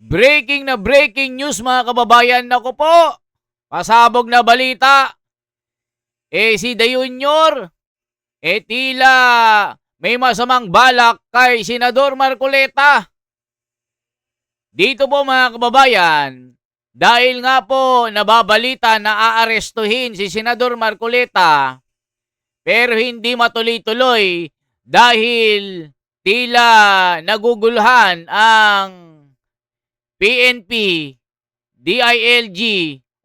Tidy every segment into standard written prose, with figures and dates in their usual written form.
Breaking news mga kababayan. Nako po, pasabog na balita. Si De Junior, tila may masamang balak kay Senador Marcoleta. Dito po mga kababayan, dahil nga po nababalita na aarestuhin si Senador Marcoleta, pero hindi matuloy-tuloy dahil tila naguguluhan ang PNP, DILG,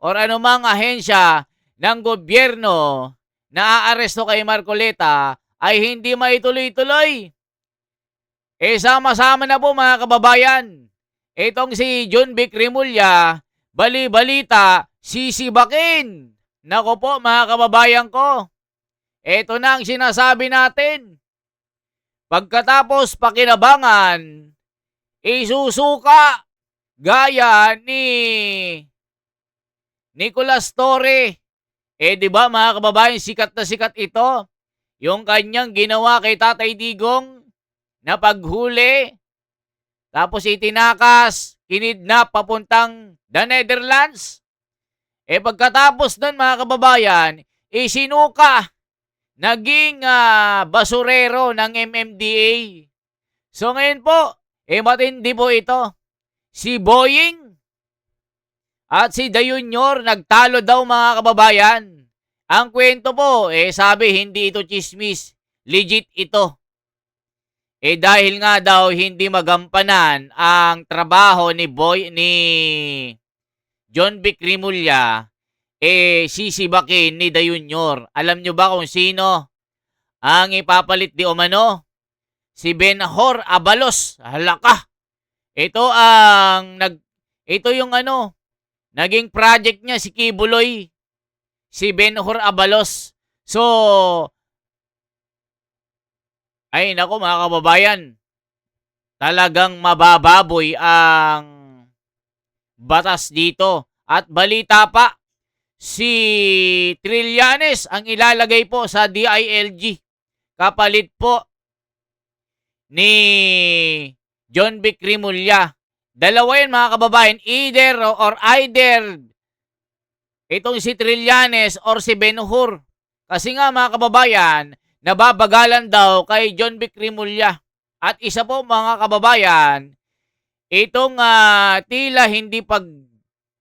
or anumang ahensya ng gobyerno na aaresto kay Marcoleta ay hindi maituloy-tuloy. Sama-sama na po mga kababayan. Itong si John Vic Rimulya, bali-balita, sisibakin. Nako po mga kababayan ko. Ito na ang sinasabi natin. Pagkatapos pakinabangan, isusuka gaya ni Nicolas Torre. Di ba mga kababayan, sikat na sikat ito. Yung kanyang ginawa kay Tatay Digong na paghuli. Tapos itinakas, kinidnap papuntang the Netherlands. Pagkatapos nun mga kababayan, isinuka. Naging basurero ng MMDA. So ngayon po, matindi po ito. Si Boying at si De Junior nagtalo daw mga kababayan. Ang kwento po, sabi hindi ito chismis. Legit ito. Dahil nga daw hindi magampanan ang trabaho ni John Vic Rimulya, sisibakin ni De Junior. Alam nyo ba kung sino ang ipapalit di umano? Si Benhur Abalos. Halaka. Ito yung naging project niya si Kibuloy. Si Benhur Abalos. So, ay nako mga kababayan, talagang mabababoy ang batas dito. At balita pa, si Trillanes ang ilalagay po sa DILG. Kapalit po ni John Vic Rimulya. Dalawa yan mga kababayan, either itong si Trillanes or si Benhur. Kasi nga mga kababayan, nababagalan daw kay John Vic Rimulya. At isa po mga kababayan, itong tila hindi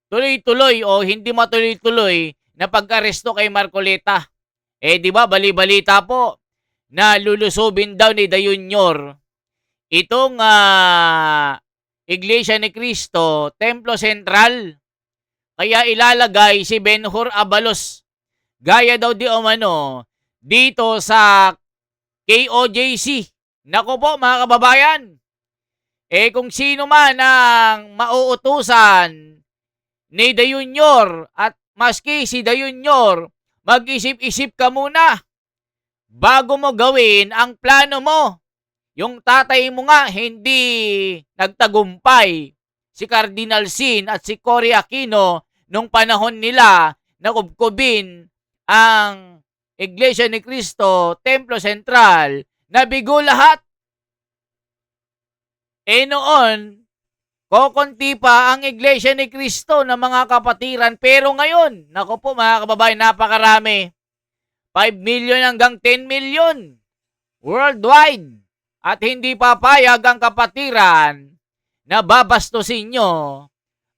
tuloy-tuloy o hindi matuloy-tuloy na pag-aresto kay Marcoleta. Di ba bali-balita po na lulusubin daw ni De Junior itong Iglesia ni Cristo, Templo Central. Kaya ilalagay si Benhur Abalos. Gaya daw di umano dito sa KOJC. Nako po mga kababayan. Kung sino man ang mauutusan ni De Junior at maski si De Junior, mag-isip-isip ka muna bago mo gawin ang plano mo. Yung tatay mo nga hindi nagtagumpay, si Cardinal Sin at si Cory Aquino, nung panahon nila na kubkubin ang Iglesia ni Cristo, Templo Central, nabigo lahat. Noon, kokonti pa ang Iglesia ni Cristo ng mga kapatiran, pero ngayon, nako po mga kababayan, napakarami. 5 million hanggang 10 million worldwide. At hindi papayag ang kapatiran na babastusin nyo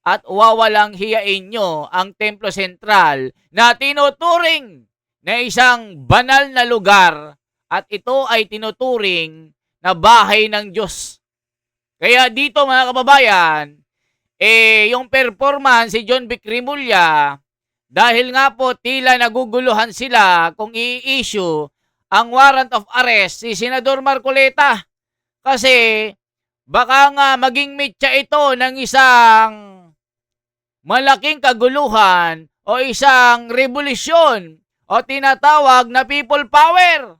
at wawalang hiyain nyo ang Templo Central na tinuturing na isang banal na lugar at ito ay tinuturing na bahay ng Diyos. Kaya dito mga kababayan, yung performance si John Vic Rimulya, dahil nga po tila naguguluhan sila kung i-issue ang warrant of arrest si Senador Marcoleta. Kasi baka nga maging mitya ito ng isang malaking kaguluhan o isang revolusyon o tinatawag na people power.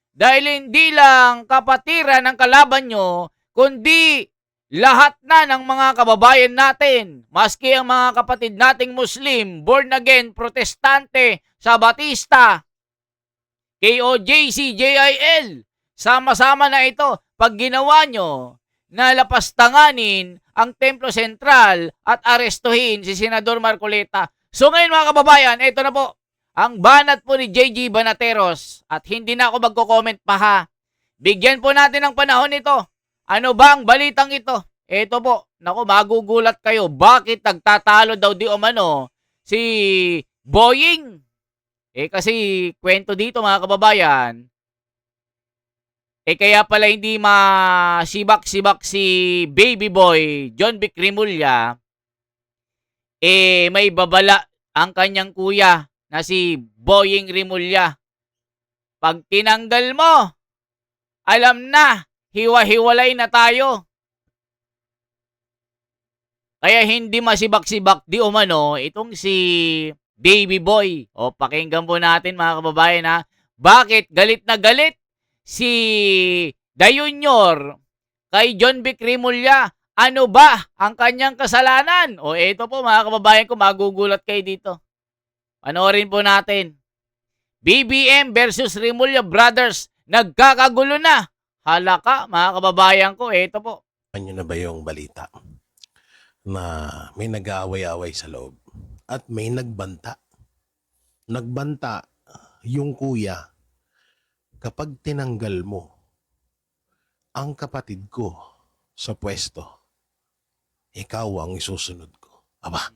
Dahil hindi lang kapatiran ng kalaban nyo, kundi lahat na ng mga kababayan natin, maski ang mga kapatid nating Muslim, born again, Protestante, Sabatista, KOJC, JIL, sama-sama na ito. Pag ginawa nyo na lapastanganin ang Templo Sentral at arestuhin si Senador Marcoleta. So ngayon mga kababayan, ito na po ang banat po ni JG Banateros at hindi na ako magko-comment pa ha. Bigyan po natin ng panahon ito. Ano ba ang balitang ito? Ito po, naku magugulat kayo. Bakit nagtatalo daw di umano si Boying? Kasi kwento dito mga kababayan, kaya pala hindi masibak-sibak si baby boy John Vic Rimulya, may babala ang kanyang kuya na si Boying Rimulya. Pag tinanggal mo, alam na, hiwa-hiwalay na tayo. Kaya hindi masibak-sibak di umano itong si baby boy. O pakinggan po natin mga kababayan ha. Bakit galit na galit si Dayunyor kay John Vic Rimulya? Ano ba ang kanyang kasalanan? O ito po mga kababayan ko, magugulat kayo dito. Panoorin po natin. BBM versus Rimulya Brothers, nagkakagulo na. Halaka mga kababayan ko, ito po. Ano na ba yung balita na may nag-aaway-away sa loob at may nagbanta? Nagbanta yung kuya, kapag tinanggal mo ang kapatid ko sa pwesto, ikaw ang isusunod ko. Aba.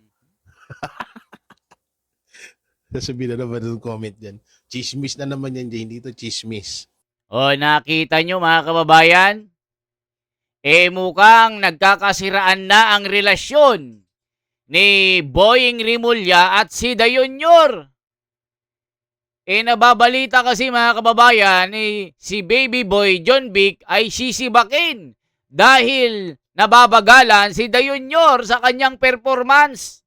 Sasabihin na naman yung comment dyan. Chismis na naman yan dyan. Hindi ito chismis. O nakita nyo mga kababayan? Mukhang nagkakasiraan na ang relasyon ni Boying Rimulya at si Dayunyor. Nababalita kasi mga kababayan, si baby boy John Vic ay sisibakin dahil nababagalan si Dayunyor sa kanyang performance.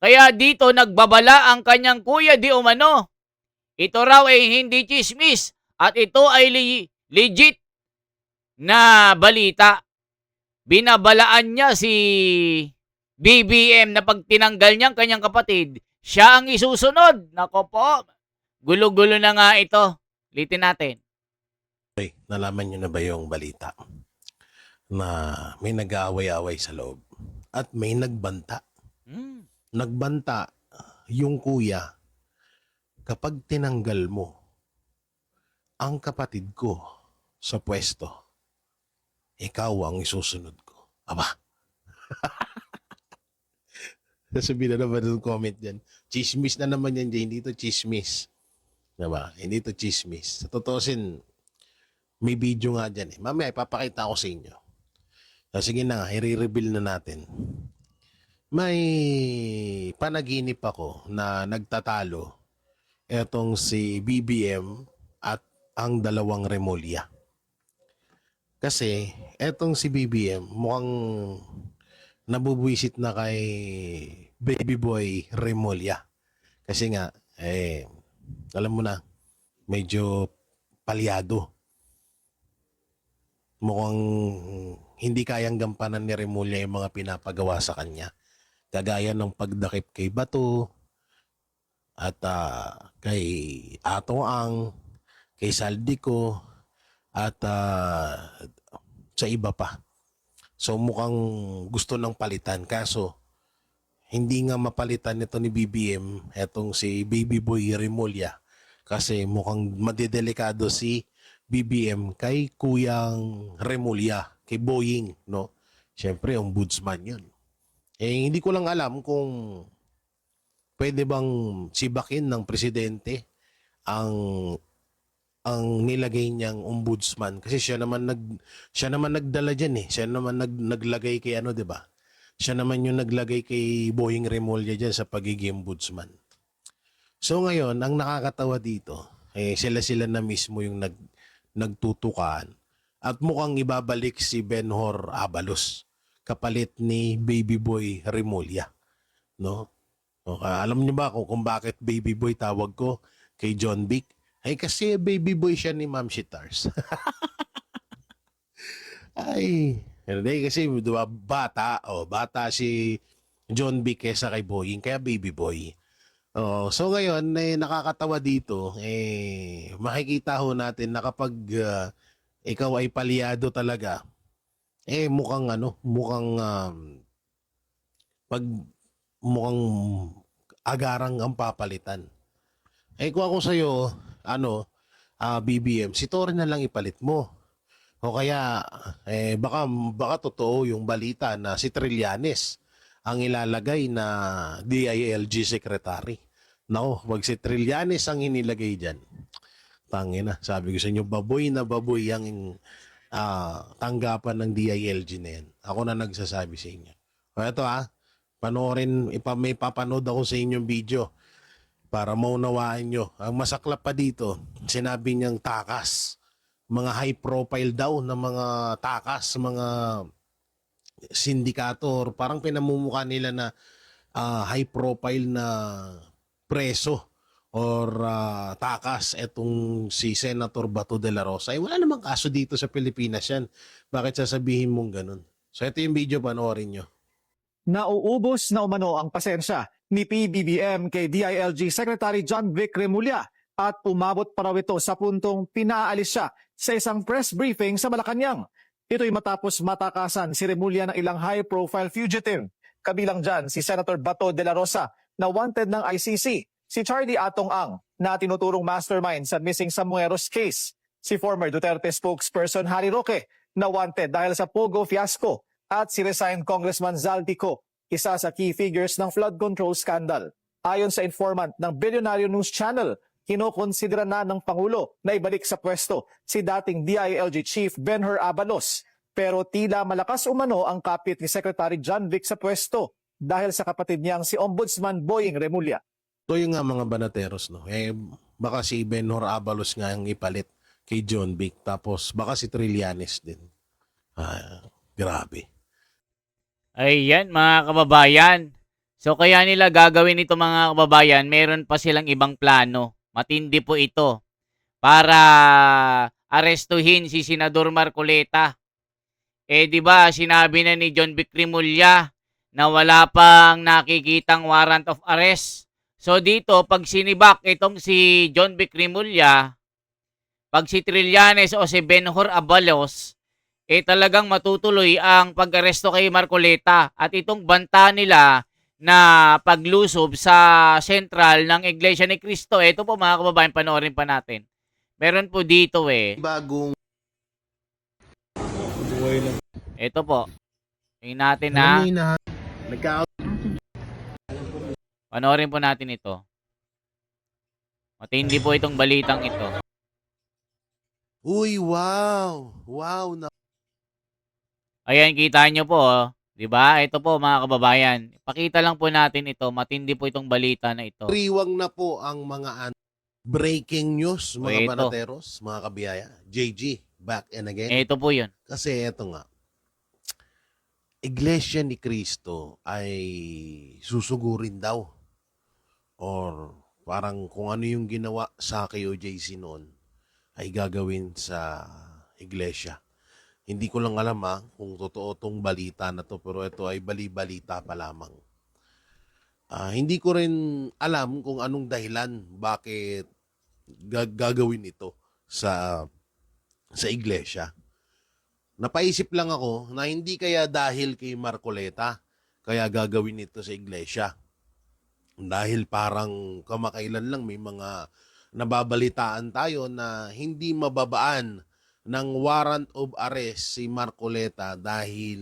Kaya dito nagbabala ang kanyang kuya di umano. Ito raw ay hindi chismis at ito ay legit na balita. Binabalaan niya si BBM na pag tinanggal niya ang kanyang kapatid, siya ang isusunod. Nako po, gulo-gulo na nga ito. Litin natin. Okay, nalaman nyo na ba yung balita na may nag-aaway-away sa loob at may nagbanta? Nagbanta yung kuya, kapag tinanggal mo ang kapatid ko sa pwesto, ikaw ang isusunod ko. Aba. Sasabihin na naman yung comment dyan. Chismis na naman yan dyan. Hindi ito chismis. Diba? Hindi ito chismis. Sa totoosin, may video nga dyan eh. Mamaya, ipapakita ko sa inyo. So, sige na nga, i-reveal na natin. May panaginip ako na nagtatalo etong si BBM at ang dalawang Rimulya. Kasi etong si BBM mukhang nabubwisit na kay baby boy Rimulya. Kasi nga, alam mo na, medyo palyado. Mukhang hindi kayang gampanan ni Rimulya yung mga pinapagawa sa kanya. Kagaya ng pagdakip kay Bato at kay Atong Ang, kay Saldico at sa iba pa. So mukhang gusto ng palitan, kaso hindi nga mapalitan nito ni BBM etong si baby boy Rimulya kasi mukhang madedelikado si BBM kay kuyang Rimulya, kay Boying, no? Siyempre, ombudsman yun. Hindi ko lang alam kung pwede bang sibakin ng presidente ang nilagay niyang ombudsman kasi siya naman nagdala diyan eh. Siya naman naglagay kay 'di ba? Siya naman yung naglagay kay Boying Rimulya diyan sa pagiging ombudsman. So ngayon, ang nakakatawa dito, sila na mismo yung nagtutukan at mukhang ibabalik si Benhur Abalos kapalit ni baby boy Rimulya, no? Alam niyo ba kung bakit baby boy tawag ko kay John Vic? Kasi baby boy siya ni Ma'am Shitars. Hindi kasi diba, bata si John Vic kesa kay Boying, kaya baby boy. So ngayon, nakakatawa dito, makikita ho natin na kapag ikaw ay palyado talaga mukhang pag mukhang agarang ang papalitan. Kung ako sa'yo, BBM, si Torre na lang ipalit mo. O kaya, baka totoo yung balita na si Trillanes ang ilalagay na DILG secretary. Nako, wag si Trillanes ang inilagay dyan. Tangina, sabi ko sa inyo, baboy na baboy ang tanggapan ng DILG na yan. Ako na nagsasabi sa inyo. O ito panoorin, may papanood ako sa inyong video para maunawaan nyo. Ang masaklap pa dito, sinabi niyang takas. Mga high profile daw na mga takas, mga sindikator, parang pinamumukha nila na high profile na preso or takas etong si Senator Bato de la Rosa. Wala namang kaso dito sa Pilipinas yan. Bakit sasabihin mong ganun? So ito yung video, panoorin nyo. Nauubos na umano ang pasensya ni PBBM kay DILG Secretary John Vic Remulla at umabot pa raw ito sa puntong pinaalis siya sa isang press briefing sa Malacanang. Ito'y matapos matakasan si Remulla ng ilang high-profile fugitive. Kabilang dyan si Senator Bato de la Rosa na wanted ng ICC, si Charlie Atong Ang na tinuturong mastermind sa missing Samueros case, si former Duterte spokesperson Harry Roque na wanted dahil sa Pogo fiasco, at si resigned Congressman Zaldico, isa sa key figures ng flood control scandal. Ayon sa informant ng Billionaire News Channel, kinokonsidera na ng Pangulo na ibalik sa pwesto si dating DILG Chief Benhur Abalos. Pero tila malakas umano ang kapit ni Secretary John Vic sa pwesto dahil sa kapatid niyang si Ombudsman Boying Remulla. So yung nga mga banateros, no? Baka si Benhur Abalos nga ang ipalit kay John Vic. Tapos baka si Trillanes din. Grabe. Ayan, mga kababayan. So kaya nila gagawin ito, mga kababayan, meron pa silang ibang plano. Matindi po ito. Para arestuhin si Senador Marcoleta. Di ba sinabi na ni John Vic Remulla na wala pang nakikitang warrant of arrest. So dito, pag sinibak itong si John Vic Remulla, pag si Trillanes o si Benhur Abalos, talagang matutuloy ang pag-aresto kay Marcoleta. At itong banta nila na paglusob sa sentral ng Iglesia ni Cristo, ito po mga kababayan, panoorin pa natin. Meron po dito Bagong ito po. Tingnan natin na. Panoorin po natin ito. Matindi po itong balitang ito. Uy, wow! Wow na. Ayan, kita nyo po, oh. 'Di ba? Ito po mga kababayan. Pakita lang po natin ito. Matindi po itong balita na ito. Riwang na po ang mga breaking news, mga ito. banateros, mga kabiyaya. JG, back and again. Ito po 'yun. Kasi ito nga, Iglesia ni Cristo ay susugurin daw. Or parang kung ano yung ginawa sa KOJC noon ay gagawin sa iglesia. Hindi ko lang alam kung totoo tong balita na to, pero ito ay bali-balita pa lamang. Hindi ko rin alam kung anong dahilan bakit gagawin ito sa iglesia. Napaisip lang ako na hindi kaya dahil kay Marcoleta kaya gagawin ito sa iglesia. Dahil parang kamakailan lang may mga nababalitaan tayo na hindi mababaan ng warrant of arrest si Marcoleta dahil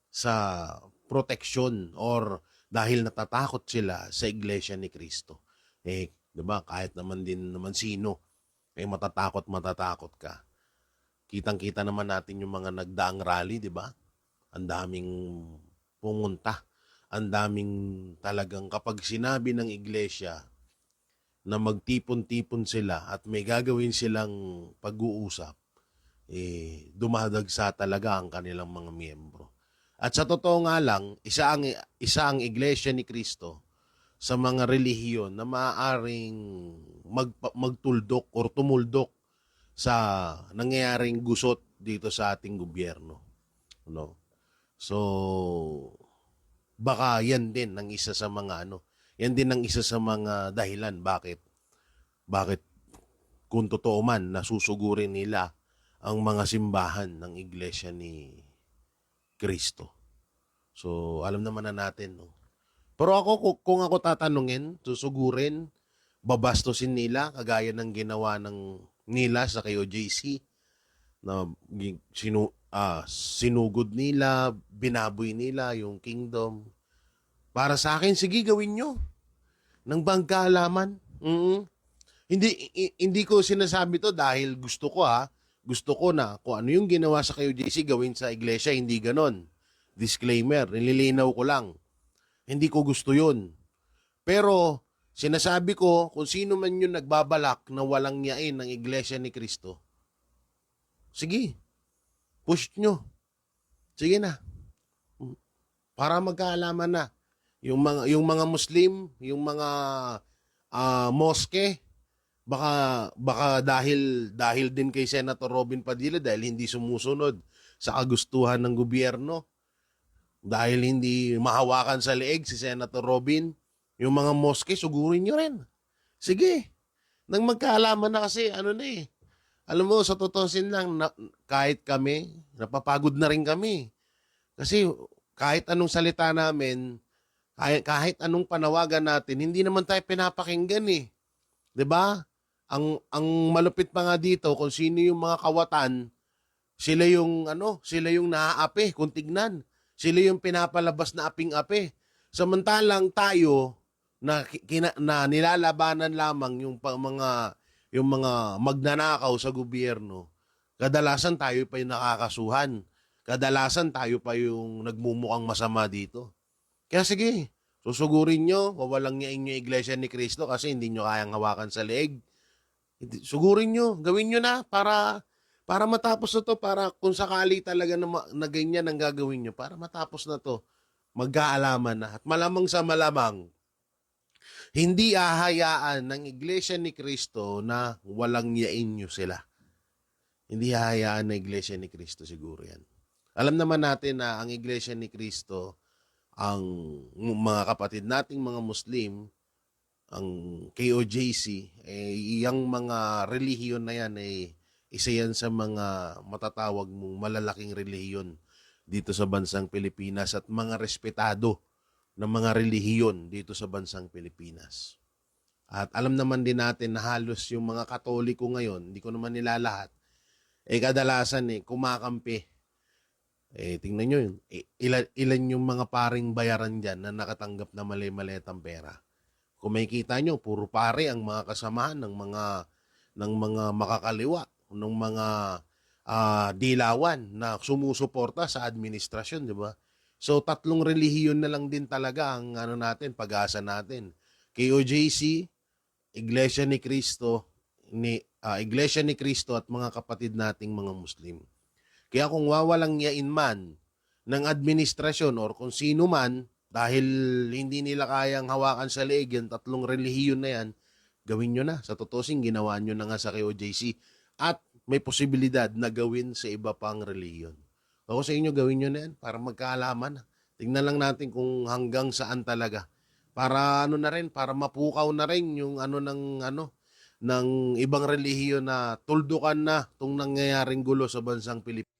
sa protection or dahil natatakot sila sa Iglesia ni Cristo. 'Di ba? Kahit naman din naman sino, matatakot ka. Kitang-kita naman natin yung mga nagdaang rally, 'di ba? Ang daming pumunta. Ang daming talagang kapag sinabi ng iglesia na magtipon-tipon sila at may gagawin silang pag-uusap, dumadagsa talaga ang kanilang mga miyembro. At sa totoo nga lang, isa ang iglesia ni Cristo sa mga relihiyon na maaaring magtuldok or tumuldok sa nangyayaring gusot dito sa ating gobyerno. No? So, baka yan din ang isa sa mga yan din ang isa sa mga dahilan bakit kung totoo man nasusugurin nila ang mga simbahan ng Iglesia ni Cristo. So, alam naman na natin, no? Pero ako, kung ako tatanungin, susugurin, babastusin nila, kagaya ng ginawa ng nila sa KOJC, na sinugod nila, binaboy nila yung kingdom. Para sa akin, sige, gawin nyo. Nang bangkaalaman. Hindi ko sinasabi to dahil gusto ko, ha. Gusto ko na kung ano yung ginawa sa KOJC gawin sa iglesia, hindi ganon. Disclaimer, nililinaw ko lang. Hindi ko gusto yun. Pero sinasabi ko, kung sino man yung nagbabalak na walang yain ng iglesia ni Cristo, sige, push nyo. Sige na. Para magkaalaman na. Yung mga Muslim, yung mga moske, baka dahil din kay Senator Robin Padilla dahil hindi sumusunod sa kagustuhan ng gobyerno, dahil hindi mahawakan sa leeg si Senator Robin, yung mga moske, sugurin nyo rin. Sige. Nang magkaalaman na kasi, alam mo, sa totosin lang, kahit kami, napapagod na rin kami. Kasi kahit anong salita namin, kahit anong panawagan natin, hindi naman tayo pinapakinggan eh. 'Di ba? Ang malupit pa nga dito, kung sino yung mga kawatan, sila yung naaapi kung tignan. Sila yung pinapalabas na aping-api. Samantalang tayo na nilalabanan lamang yung mga magnanakaw sa gobyerno, kadalasan tayo pa yung nakakasuhan. Kadalasan tayo pa yung nagmumukhang masama dito. Kaya sige, susugurin nyo, wawalang niya inyo iglesia ni Cristo kasi hindi nyo kayang hawakan sa leeg. Sugurin nyo, gawin nyo na para matapos na to, para kung sakali talaga na ganyan ang gagawin nyo, para matapos na to, magkaalaman na. At malamang sa malamang, hindi ahayaan ng iglesia ni Cristo na walang yain nyo sila. Hindi ahayaan ng iglesia ni Cristo siguro yan. Alam naman natin na ang iglesia ni Cristo, ang mga kapatid nating mga Muslim, ang KOJC, yung mga relihiyon na yan, isa yan sa mga matatawag mong malalaking relihiyon dito sa bansang Pilipinas at mga respetado ng mga relihiyon dito sa bansang Pilipinas. At alam naman din natin na halos yung mga Katoliko ngayon, hindi ko naman nilalahat, kadalasan kumakampi. Tingnan nyo yun. Ilan yung mga paring bayaran dyan na nakatanggap na mali-maletang pera. Kung makikita nyo, puro pare ang mga kasamahan ng mga makakaliwa, ng mga dilawan na sumusuporta sa administrasyon, di ba? So, 3 relihiyon na lang din talaga ang pag-asa natin. KOJC, Iglesia ni Cristo, Iglesia ni Cristo at mga kapatid nating mga Muslim. Kaya kung wawalang yain man ng administrasyon or kung sino man, dahil hindi nila kayang hawakan sa leeg yung 3 relihiyon na yan, gawin nyo na. Sa totosin, ginawa nyo na nga sa KOJC. At may posibilidad na gawin sa iba pang relihiyon. Ako sa inyo, gawin nyo na yan para magkaalaman. Tingnan lang natin kung hanggang saan talaga. Para para mapukaw na rin yung ng ibang relihiyon na tuldukan na itong nangyayaring gulo sa bansang Pilipinas.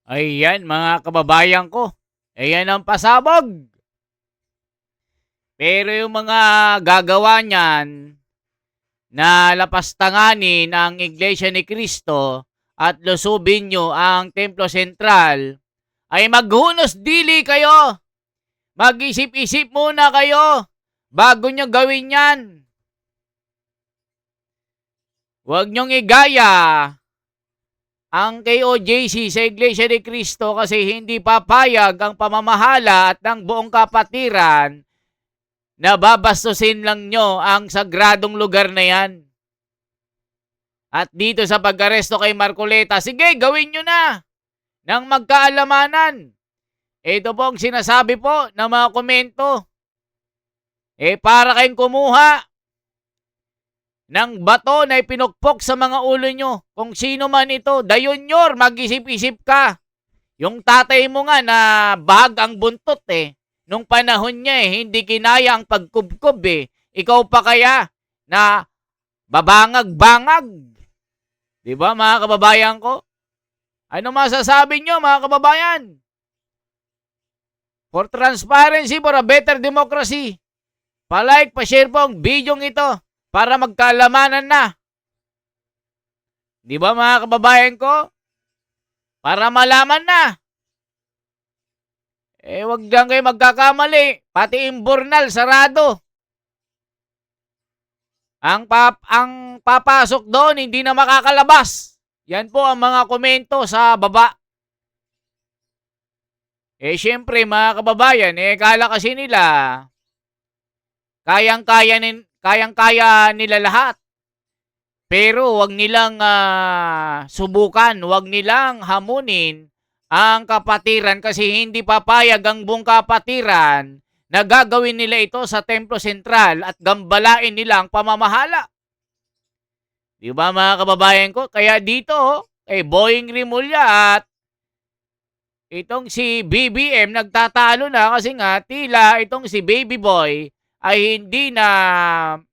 Ayan, mga kababayan ko. Ayan ang pasabog. Pero yung mga gagawa niyan na lapastanganin ang Iglesia ni Cristo at lusubin nyo ang Templo Sentral, ay maghunos dili kayo. Mag-isip-isip muna kayo bago nyo gawin yan. Huwag nyong igaya ang KOJC sa Iglesia ni Cristo kasi hindi papayag ang pamamahala at ng buong kapatiran na babastusin lang nyo ang sagradong lugar na yan. At dito sa pag-aresto kay Marcoleta, sige, gawin nyo na ng magkaalamanan. Ito po ang sinasabi po ng mga komento. Para kayong kumuha ng bato na ipinukpok sa mga ulo nyo. Kung sino man ito, dayonyor, mag-isip-isip ka. Yung tatay mo nga na bahag ang buntot nung panahon niya hindi kinaya ang pagkubkob Ikaw pa kaya na babangag-bangag? Diba mga kababayan ko? Ano masasabi nyo mga kababayan? For transparency, for a better democracy. Pa-like, pa-share po ang video ito para magkalamanan na. Di ba mga kababayan ko? Para malaman na. Wag lang kayo magkakamali. Pati imburnal, sarado. Ang papasok doon, hindi na makakalabas. Yan po ang mga komento sa baba. Syempre mga kababayan, kala kasi nila, kayang-kaya nila lahat. Pero wag nilang subukan, wag nilang hamunin ang kapatiran kasi hindi papayag ang buong kapatiran na gagawin nila ito sa Templo Sentral at gambalain nila ang pamamahala. Di ba mga kababayan ko? Kaya dito, Boying Rimulya at itong si BBM nagtatalo na kasi nga tila itong si Baby Boy ay hindi na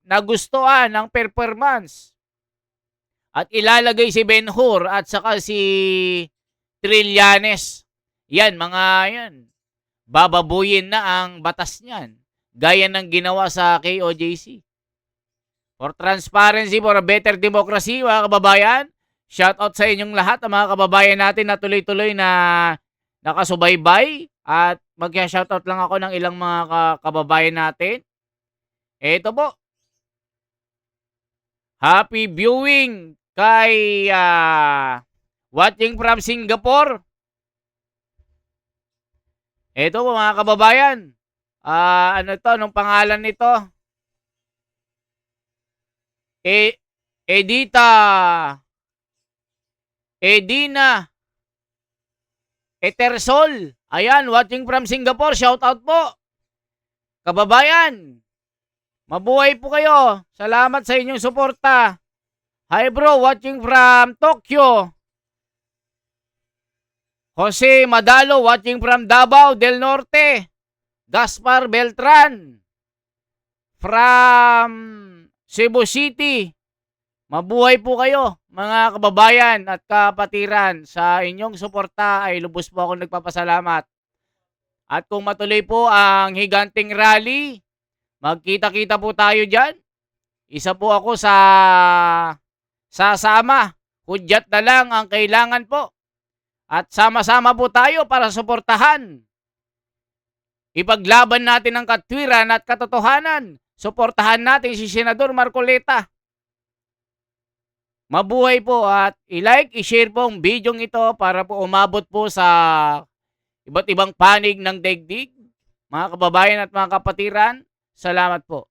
nagustuhan ng performance. At ilalagay si Ben-Hur at saka si Trillanes. Yan, mga yan. Bababuyin na ang batas niyan. Gaya ng ginawa sa KOJC. For transparency, for a better democracy, mga kababayan. Shout out sa inyong lahat, ang mga kababayan natin na tuloy-tuloy na nakasubaybay. At mag-shoutout lang ako ng ilang mga kababayan natin. Ito po. Happy viewing kay watching from Singapore. Ito po mga kababayan. Ano to? Anong pangalan nito? Edina Etersol. Ayan, watching from Singapore. Shout out po. Kababayan, mabuhay po kayo. Salamat sa inyong suporta. Hi bro, watching from Tokyo. Jose Madalo, watching from Davao del Norte. Gaspar Beltran from Cebu City. Mabuhay po kayo, mga kababayan at kapatiran. Sa inyong suporta ay lubos po ako nagpapasalamat. At kung matuloy po ang higanting rally, magkita-kita po tayo dyan. Isa po ako sa sasama. Hudyat na lang ang kailangan po. At sama-sama po tayo para suportahan. Ipaglaban natin ang katwiran at katotohanan. Suportahan natin si Senador Marcoleta. Mabuhay po at i-like, i-share po ang video ito para po umabot po sa iba't ibang panig ng daigdig. Mga kababayan at mga kapatiran, salamat po.